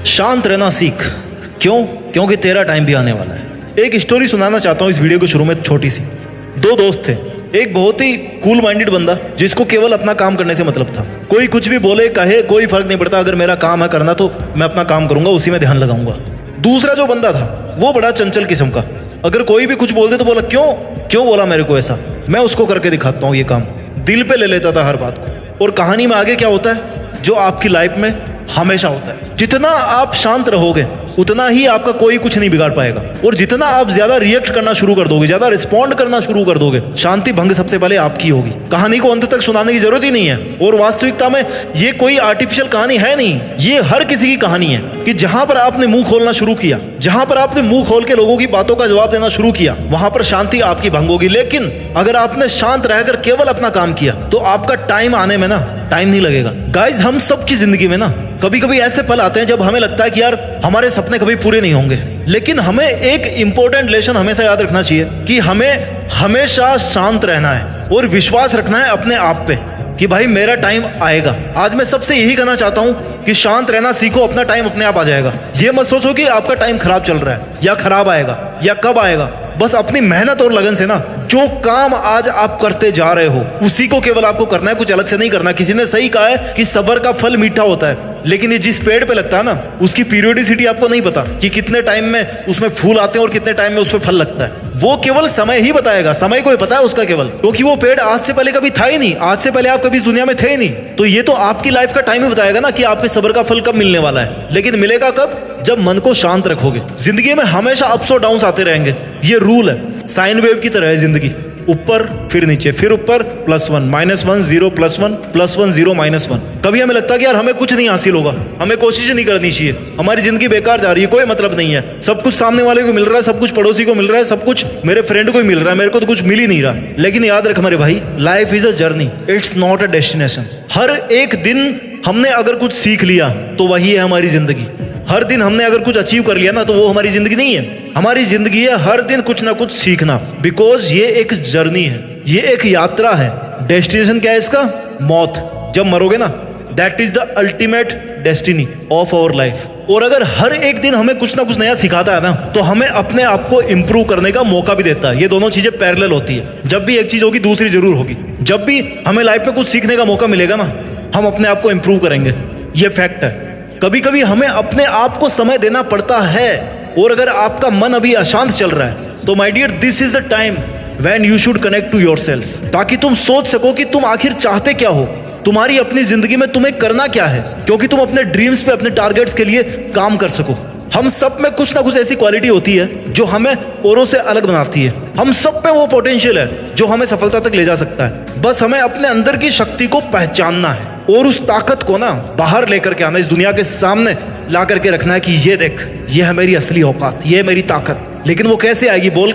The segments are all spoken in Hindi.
शांत रहना सीख। क्यों? क्योंकि तेरा टाइम भी आने वाला है। एक स्टोरी सुनाना चाहता हूँ इस वीडियो को शुरू में, छोटी सी। दो दोस्त थे। एक बहुत ही कूल माइंडेड बंदा जिसको केवल अपना काम करने से मतलब था। कोई कुछ भी बोले कहे कोई फर्क नहीं पड़ता, अगर मेरा काम है करना तो मैं अपना काम करूंगा, उसी में ध्यान लगाऊंगा। दूसरा जो बंदा था वो बड़ा चंचल किस्म का। अगर कोई भी कुछ बोल दे तो बोला क्यों क्यों बोला मेरे को ऐसा, मैं उसको करके दिखाता हूँ ये काम। दिल पे ले लेता था हर बात को। और कहानी में आगे क्या होता है जो आपकी लाइफ में हमेशा होता है, जितना आप शांत रहोगे उतना ही आपका कोई कुछ नहीं बिगाड़ पाएगा। और जितना आप ज्यादा रिएक्ट करना शुरू कर दोगे, ज्यादा रिस्पॉन्ड करना शुरू कर दोगे, शांति भंग सबसे पहले आपकी होगी। कहानी को अंत तक सुनाने की जरूरत ही नहीं है। और वास्तविकता में ये कोई आर्टिफिशियल कहानी है नहीं, ये हर किसी की कहानी है कि जहां पर आपने मुंह खोलना शुरू किया, जहां पर आपने मुंह खोल के लोगों की बातों का जवाब देना शुरू किया, वहां पर शांति आपकी भंग होगी। लेकिन अगर आपने शांत रहकर केवल अपना काम किया तो आपका टाइम आने में ना टाइम नहीं लगेगा। गाइज, हम सबकी जिंदगी में ना कभी कभी ऐसे पल आते हैं जब हमें लगता है कि यार हमारे सपने कभी पूरे नहीं होंगे। लेकिन हमें एक इंपॉर्टेंट लेसन हमेशा याद रखना चाहिए कि हमें हमेशा शांत रहना है और विश्वास रखना है अपने आप पे कि भाई मेरा टाइम आएगा। आज मैं सबसे यही कहना चाहता हूँ कि शांत रहना सीखो, अपना टाइम अपने आप आ जाएगा। ये मत सोचो कि आपका टाइम खराब चल रहा है या खराब आएगा या कब आएगा। बस अपनी मेहनत और लगन से ना जो काम आज आप करते जा रहे हो उसी को केवल आपको करना है, कुछ अलग से नहीं करना। किसी ने सही कहा है कि सब्र का फल मीठा होता है, लेकिन ये जिस पेड़ पे लगता है ना उसकी पीरियोडिसिटी आपको नहीं पता कि कितने टाइम में उसमें फूल आते हैं और कितने टाइम में उसमें फल लगता है। वो केवल समय ही बताएगा, समय को ही पता है उसका केवल, क्योंकि वो पेड़ आज से पहले कभी था ही नहीं, आज से पहले आप कभी इस दुनिया में थे ही नहीं। तो ये तो आपकी लाइफ का टाइम ही बताएगा ना कि आपके सब्र का फल कब मिलने वाला है। लेकिन मिलेगा कब? जब मन को शांत रखोगे। जिंदगी में हमेशा अप्स और डाउन्स आते रहेंगे, ये रूल है। साइन वेव की तरह है जिंदगी, ऊपर फिर नीचे फिर ऊपर, +1 -1 0 +1 +1 0 -1। कभी हमें लगता है कि यार हमें कुछ नहीं हासिल होगा, हमें कोशिश नहीं करनी चाहिए, हमारी जिंदगी बेकार जा रही है, कोई मतलब नहीं है, सब कुछ सामने वाले को मिल रहा है, सब कुछ पड़ोसी को मिल रहा है, सब कुछ मेरे फ्रेंड को ही मिल रहा है, मेरे को तो कुछ मिल ही नहीं रहा। लेकिन याद रख मेरे भाई, life is a journey, it's not a destination. हर एक दिन हमने अगर कुछ सीख लिया तो वही है हमारी जिंदगी। हर दिन हमने अगर कुछ अचीव कर लिया ना तो वो हमारी जिंदगी नहीं है। हमारी जिंदगी है हर दिन कुछ ना कुछ सीखना, बिकॉज ये एक जर्नी है, ये एक यात्रा है। डेस्टिनेशन क्या है इसका? मौत। जब मरोगे ना, that is the ultimate destiny of our life. और अगर हर एक दिन हमें कुछ ना कुछ नया सिखाता है ना तो हमें अपने आप को इंप्रूव करने का मौका भी देता है। ये दोनों चीजें पैरेलल होती है। जब भी एक चीज होगी दूसरी जरूर होगी। जब भी हमें लाइफ में कुछ सीखने का मौका मिलेगा ना, हम अपने आप को इंप्रूव करेंगे, ये फैक्ट है। कभी कभी हमें अपने आप को समय देना पड़ता है। और अगर आपका मन अभी अशांत चल रहा है तो my dear, this is the time when you should connect to yourself, ताकि तुम सोच सको कि तुम आखिर चाहते क्या हो, तुम्हारी अपनी जिंदगी में तुम्हें करना क्या है, क्योंकि तुम अपने ड्रीम्स पे, अपने टारगेट्स के लिए काम कर सको। हम सब में कुछ ना कुछ ऐसी क्वालिटी होती है जो हमें औरों से अलग बनाती है। हम सब में वो पोटेंशियल है जो हमें सफलता तक ले जा सकता है। बस हमें अपने अंदर की शक्ति को पहचानना है और उस ताकत को ना बाहर लेकर के आना, इस दुनिया के सामने ला करके रखना है कि ये देख, ये है मेरी असली औकात, ये है मेरी ताकत। लेकिन वो कैसे आएगी? बोल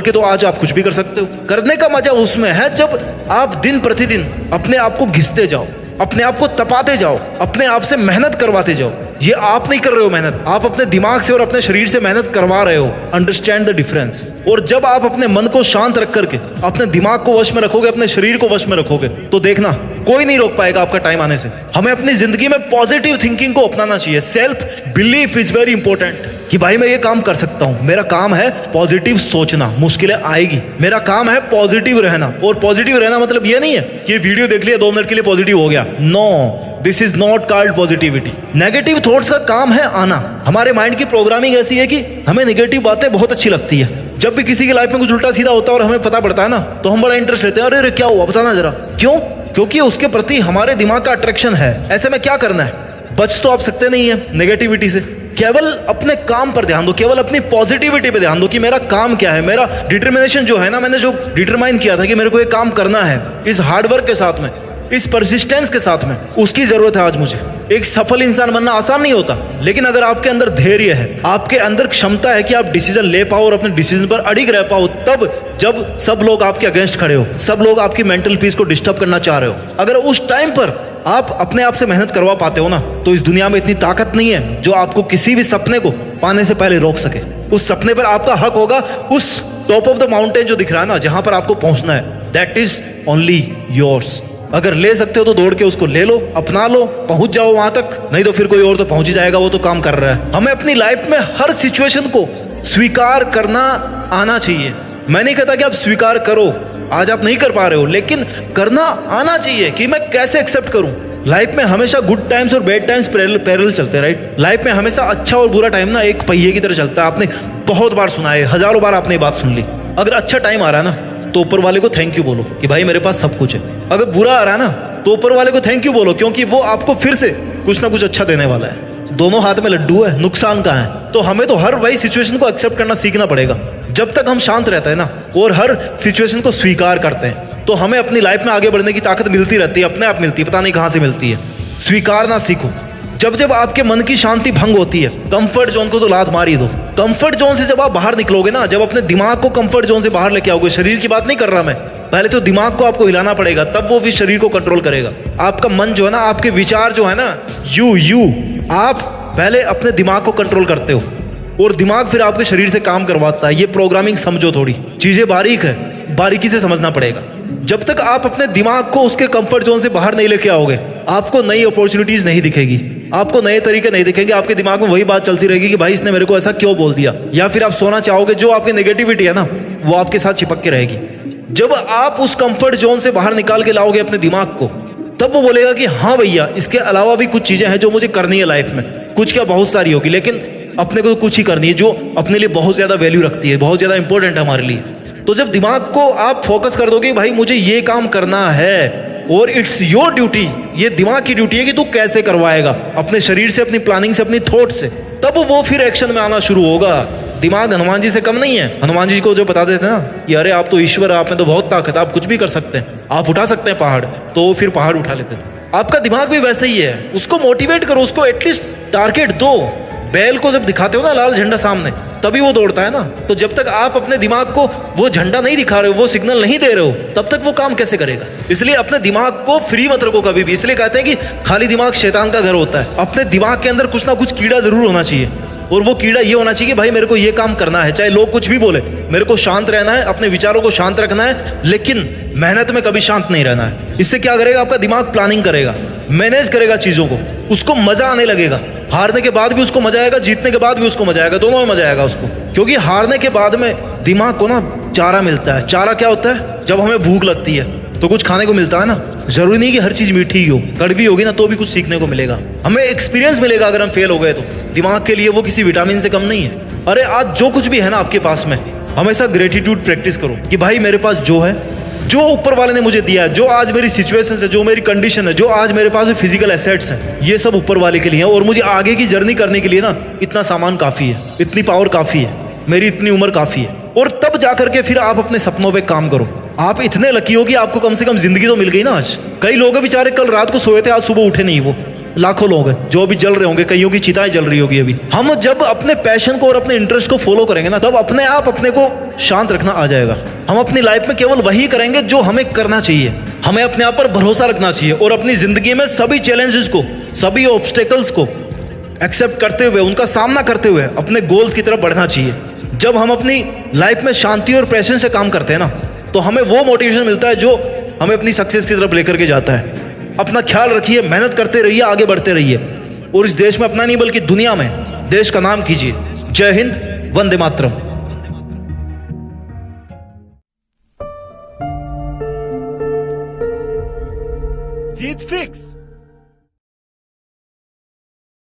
के तो आज आप कुछ भी कर सकते हो। करने का मजा उसमें है जब आप दिन प्रतिदिन अपने आप को घिसते जाओ, अपने आप को तपाते जाओ, अपने आप से मेहनत करवाते जाओ। ये आप नहीं कर रहे हो मेहनत, आप अपने दिमाग से और अपने शरीर से मेहनत करवा रहे हो। Understand the difference. और जब आप अपने मन को शांत रख करके अपने दिमाग को वश में रखोगे, अपने शरीर को वश में रखोगे, तो देखना कोई नहीं रोक पाएगा आपका टाइम आने से। हमें अपनी जिंदगी में पॉजिटिव थिंकिंग को अपनाना चाहिए। Self belief is very important कि भाई मैं ये काम कर सकता हूं, मेरा काम है पॉजिटिव सोचना, मुश्किलें आएगी, मेरा काम है पॉजिटिव रहना। और पॉजिटिव रहना मतलब ये नहीं है कि वीडियो देख लिया 2 मिनट के लिए पॉजिटिव हो गया। No, this is not called positivity. Negative thoughts का काम है आना। हमारे माइंड की प्रोग्रामिंग ऐसी है कि हमें नेगेटिव बातें बहुत अच्छी लगती है। जब भी किसी की लाइफ में कुछ उल्टा सीधा होता है और हमें पता पड़ता है ना, तो हम बड़ा इंटरेस्ट लेते हैं। अरे क्या हुआ, बताना जरा। क्यों? क्योंकि उसके प्रति हमारे दिमाग का अट्रैक्शन है। ऐसे में क्या करना है? बच तो आप सकते नहीं है नेगेटिविटी से। केवल अपने काम पर ध्यान दो, केवल अपनी पॉजिटिविटी पे ध्यान दो कि मेरा काम क्या है। मेरा डिटर्मिनेशन जो है ना, मैंने जो डिटरमाइन किया था कि मेरे को ये काम करना है, इस हार्डवर्क के साथ में, इस परसिस्टेंस के साथ में, उसकी जरूरत है आज मुझे। एक सफल इंसान बनना आसान नहीं होता, लेकिन अगर आपके अंदर धैर्य है, आपके अंदर क्षमता है कि आप डिसीजन ले पाओ और अपने डिसीजन पर अडिग रह पाओ, तब जब सब लोग आपके अगेंस्ट खड़े हो, सब लोग आपकी मेंटल पीस को डिस्टर्ब करना चाह रहे हो, अगर उस टाइम पर आप अपने आप से मेहनत करवा पाते हो ना, तो इस दुनिया में इतनी ताकत नहीं है जो आपको किसी भी सपने को पाने से पहले रोक सके। उस सपने पर आपका हक होगा, उस टॉप ऑफ द माउंटेन जो दिख रहा है ना, जहां पर आपको पहुंचना है, दैट इज ओनली योर्स। अगर ले सकते हो तो दौड़ के उसको ले लो, अपना लो, पहुंच जाओ वहां तक, नहीं तो फिर कोई और तो पहुंच ही जाएगा, वो तो काम कर रहा है। हमें अपनी लाइफ में हर सिचुएशन को स्वीकार करना आना चाहिए। मैं नहीं कहता कि आप स्वीकार करो, आज आप नहीं कर पा रहे हो, लेकिन करना आना चाहिए कि मैं कैसे एक्सेप्ट करूं। लाइफ में हमेशा गुड टाइम्स और बैड टाइम्स पैरेलल चलते हैं, राइट। लाइफ में हमेशा अच्छा और बुरा टाइम ना एक पहिए की तरह चलता है। आपने बहुत बार सुना है, हजारों बार आपने ये बात सुन ली। अगर अच्छा टाइम आ रहा है ना तो ऊपर वाले को थैंक यू बोलो कि भाई मेरे पास सब कुछ है। अगर बुरा आ रहा है ना तो ऊपर वाले को थैंक यू बोलो, क्योंकि वो आपको फिर से कुछ ना कुछ अच्छा देने वाला है। दोनों हाथ में लड्डू है, नुकसान कहाँ है। तो हमें तो हर वही सिचुएशन को एक्सेप्ट करना सीखना पड़ेगा। जब तक हम शांत रहते हैं ना और हर सिचुएशन को स्वीकार करते हैं तो हमें अपनी लाइफ में आगे बढ़ने की ताकत मिलती रहती है, अपने आप मिलती है, पता नहीं कहाँ से मिलती है। स्वीकारना सीखो। जब जब आपके मन की शांति भंग होती है, कंफर्ट जोन को तो लात मार ही दो। कंफर्ट जोन से जब आप बाहर निकलोगे ना, जब अपने दिमाग को कंफर्ट जोन से बाहर लेके आओगे, शरीर की बात नहीं कर रहा मैं, पहले तो दिमाग को आपको हिलाना पड़ेगा, तब वो फिर शरीर को कंट्रोल करेगा। आपका मन जो है ना, आपके विचार जो है ना, यू आप पहले अपने दिमाग को कंट्रोल करते हो और दिमाग फिर आपके शरीर से काम करवाता है। ये प्रोग्रामिंग समझो, थोड़ी चीजें बारीक है, बारीकी से समझना पड़ेगा। जब तक आप अपने दिमाग को उसके कंफर्ट जोन से बाहर नहीं लेके आओगे, आपको नई अपॉर्चुनिटीज नहीं दिखेगी, आपको नए तरीके नहीं दिखेंगे। आपके दिमाग में वही बात चलती रहेगी कि भाई इसने मेरे को ऐसा क्यों बोल दिया। या फिर आप सोना चाहोगे, जो आपकी नेगेटिविटी है ना वो आपके साथ चिपक के रहेगी। जब आप उस कंफर्ट जोन से बाहर निकाल के लाओगे अपने दिमाग को, तब वो बोलेगा कि हाँ भैया, इसके अलावा भी कुछ चीजें हैं जो मुझे करनी है लाइफ में। कुछ क्या, बहुत सारी होगी, लेकिन अपने को कुछ ही करनी है जो अपने लिए बहुत ज्यादा वैल्यू रखती है, बहुत ज्यादा इंपॉर्टेंट है हमारे लिए। तो जब दिमाग को आप फोकस कर दोगे भाई मुझे ये काम करना है और इट्स योर ड्यूटी, ये दिमाग की ड्यूटी है कि तू कैसे करवाएगा, अपने शरीर से, अपनी प्लानिंग से, अपनी थॉट से, तब वो फिर एक्शन में आना शुरू होगा। दिमाग हनुमान जी से कम नहीं है। हनुमान जी को जो बता देते ना कि अरे आप तो ईश्वर है, आप में तो बहुत ताकत है, आप कुछ भी कर सकते हैं, आप उठा सकते हैं पहाड़, तो फिर पहाड़ उठा लेते थे। आपका दिमाग भी वैसे ही है, उसको मोटिवेट करो, उसको एटलीस्ट टारगेट दो। बैल को जब दिखाते हो ना लाल झंडा सामने, तभी वो दौड़ता है ना। तो जब तक आप अपने दिमाग को वो झंडा नहीं दिखा रहे हो, वो सिग्नल नहीं दे रहे हो, तब तक वो काम कैसे करेगा। इसलिए अपने दिमाग को फ्री मत रखो कभी भी। इसलिए कहते हैं कि खाली दिमाग शैतान का घर होता है। अपने दिमाग के अंदर कुछ ना कुछ कीड़ा जरूर होना चाहिए, और वो कीड़ा ये होना चाहिए कि भाई मेरे को ये काम करना है, चाहे लोग कुछ भी बोले, मेरे को शांत रहना है, अपने विचारों को शांत रखना है, लेकिन मेहनत में कभी शांत नहीं रहना है। इससे क्या करेगा, आपका दिमाग प्लानिंग करेगा, मैनेज करेगा चीजों को, उसको मजा आने लगेगा। हारने के बाद भी उसको मजा आएगा, जीतने के बाद भी उसको मजा आएगा, दोनों में मजा आएगा उसको। क्योंकि हारने के बाद में दिमाग को ना चारा मिलता है। चारा क्या होता है, जब हमें भूख लगती है तो कुछ खाने को मिलता है ना। जरूरी नहीं कि हर चीज मीठी ही हो, कड़वी होगी ना तो भी कुछ सीखने को मिलेगा, हमें एक्सपीरियंस मिलेगा। अगर हम फेल हो गए तो दिमाग के लिए वो किसी विटामिन से कम नहीं है। अरे आज जो कुछ भी है ना आपके पास में, हमेशा ग्रेटिट्यूड प्रैक्टिस करो कि भाई मेरे पास जो है, जो ऊपर वाले ने मुझे दिया है, जो आज मेरी सिचुएशन है, जो मेरी कंडीशन है, जो आज मेरे पास फिजिकल एसेट्स हैं, ये सब ऊपर वाले के लिए है। और मुझे आगे की जर्नी करने के लिए ना इतना सामान काफी है, इतनी पावर काफी है, मेरी इतनी उम्र काफी है। और तब जाकर के फिर आप अपने सपनों पे काम करो। आप इतने लकी हो कि आपको कम से कम जिंदगी तो मिल गई ना। आज कई लोग हैं बेचारे, कल रात को सोए थे, आज सुबह उठे नहीं। वो लाखों लोग हैं जो अभी जल रहे होंगे, कईयों की चिताएं जल रही होगी अभी। हम जब अपने पैशन को और अपने इंटरेस्ट को फॉलो करेंगे ना, तब अपने आप अपने को शांत रखना आ जाएगा। हम अपनी लाइफ में केवल वही करेंगे जो हमें करना चाहिए। हमें अपने आप पर भरोसा रखना चाहिए और अपनी जिंदगी में सभी चैलेंजेस को, सभी ऑब्स्टेकल्स को एक्सेप्ट करते हुए, उनका सामना करते हुए अपने गोल्स की तरफ बढ़ना चाहिए। जब हम अपनी लाइफ में शांति और पैशन से काम करते हैं ना, तो हमें वो मोटिवेशन मिलता है जो हमें अपनी सक्सेस की तरफ लेकर के जाता है। अपना ख्याल रखिए, मेहनत करते रहिए, आगे बढ़ते रहिए और इस देश में अपना नहीं बल्कि दुनिया में देश का नाम कीजिए। जय हिंद, वंदे मातरम। जीत फिक्स।